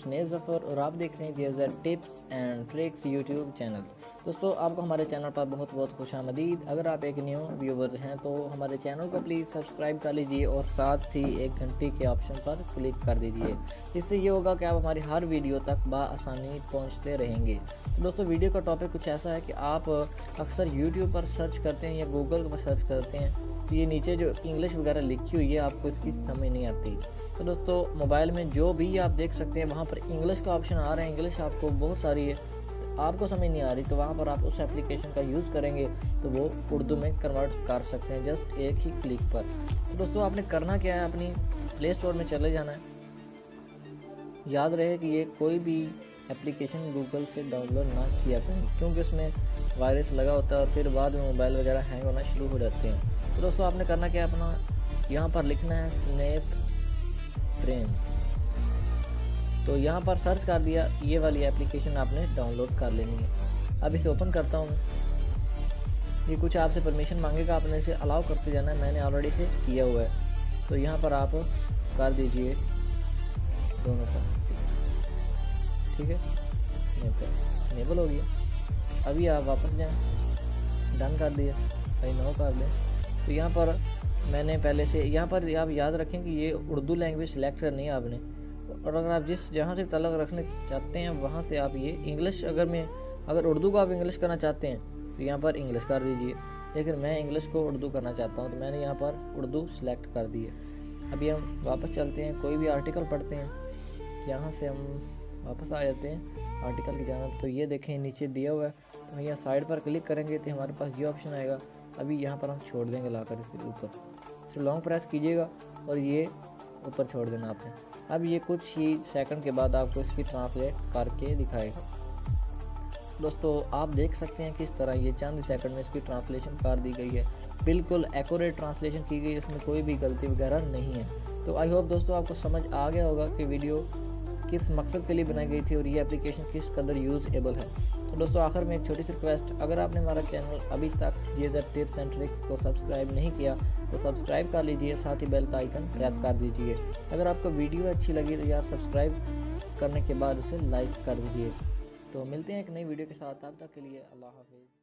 स्नेह ज़फ़र और आप देख रहे हैं GAZ tips and tricks YouTube channel. दोस्तों आपको हमारे चैनल पर बहुत बहुत खुशामदीद। अगर आप एक न्यू व्यूवर्स हैं तो हमारे चैनल को प्लीज़ सब्सक्राइब कर लीजिए और साथ ही एक घंटी के ऑप्शन पर क्लिक कर दीजिए। इससे ये होगा कि आप हमारी हर वीडियो तक बआसानी पहुँचते रहेंगे। तो दोस्तों वीडियो का टॉपिक कुछ ऐसा है कि आप अक्सर यूट्यूब पर सर्च करते हैं या गूगल पर सर्च करते हैं तो ये नीचे जो इंग्लिश वगैरह लिखी हुई है आपको इसकी समझ नहीं आती। तो दोस्तों मोबाइल में जो भी आप देख सकते हैं वहाँ पर इंग्लिश का ऑप्शन आ रहा है, इंग्लिश आपको बहुत सारी है, तो आपको समझ नहीं आ रही तो वहाँ पर आप उस एप्लीकेशन का यूज़ करेंगे तो वो उर्दू में कन्वर्ट कर सकते हैं जस्ट एक ही क्लिक पर। तो दोस्तों आपने करना क्या है, अपनी प्ले स्टोर में चले जाना है। याद रहे कि ये कोई भी एप्लीकेशन गूगल से डाउनलोड ना किया करें क्योंकि इसमें वायरस लगा होता है और फिर बाद में मोबाइल वगैरह हैंग होना शुरू हो जाते हैं। तो दोस्तों आपने करना क्या है, अपना यहाँ पर लिखना है स्नैप फ्रेंड्स। तो यहाँ पर सर्च कर दिया, ये वाली एप्लीकेशन आपने डाउनलोड कर लेनी है। अब इसे ओपन करता हूँ। ये कुछ आपसे परमिशन मांगेगा, आपने इसे अलाउ करते जाना है। मैंने ऑलरेडी इसे किया हुआ है तो यहाँ पर आप कर दीजिए दोनों का, ठीक है। इनेबल हो गया। अभी आप वापस जाएं, डन कर दिया, भाई नो कर दें। तो यहाँ पर मैंने पहले से, यहाँ पर आप याद रखें कि ये उर्दू लैंग्वेज सेलेक्ट करनी है आपने, और अगर आप जिस जहाँ से तलक रखना चाहते हैं वहाँ से आप ये इंग्लिश, अगर उर्दू को आप इंग्लिश करना चाहते हैं तो यहाँ पर इंग्लिश कर दीजिए। लेकिन मैं इंग्लिश को उर्दू करना चाहता हूँ तो मैंने यहाँ पर उर्दू सेलेक्ट कर दी है। अभी हम वापस चलते हैं, कोई भी आर्टिकल पढ़ते हैं। यहाँ से हम वापस आ जाते हैं आर्टिकल की जानब। तो ये देखें नीचे दिया हुआ है, तो यहाँ साइड पर क्लिक करेंगे तो हमारे पास ये ऑप्शन आएगा। अभी यहाँ पर हम छोड़ देंगे लाकर इसे ऊपर, इसे लॉन्ग प्रेस कीजिएगा और ये ऊपर छोड़ देना आपने। अब ये कुछ ही सेकंड के बाद आपको इसकी ट्रांसलेट करके दिखाएगा। दोस्तों आप देख सकते हैं किस तरह ये चंद सेकंड में इसकी ट्रांसलेशन कर दी गई है। बिल्कुल एक्यूरेट ट्रांसलेशन की गई है, इसमें कोई भी गलती वगैरह नहीं है। तो आई होप दोस्तों आपको समझ आ गया होगा कि वीडियो किस मकसद के लिए बनाई गई थी और ये एप्लीकेशन किस कदर यूज़ेबल है। तो दोस्तों आखिर में एक छोटी सी रिक्वेस्ट, अगर आपने हमारा चैनल अभी तक जीएज़ेड टिप्स एंड ट्रिक्स को सब्सक्राइब नहीं किया तो सब्सक्राइब कर लीजिए, साथ ही बेल का आइकन प्रेस कर दीजिए। अगर आपको वीडियो अच्छी लगी तो यार सब्सक्राइब करने के बाद उसे लाइक कर दीजिए। तो मिलते हैं एक नई वीडियो के साथ, तब तक के लिए अल्लाह हाफिज़।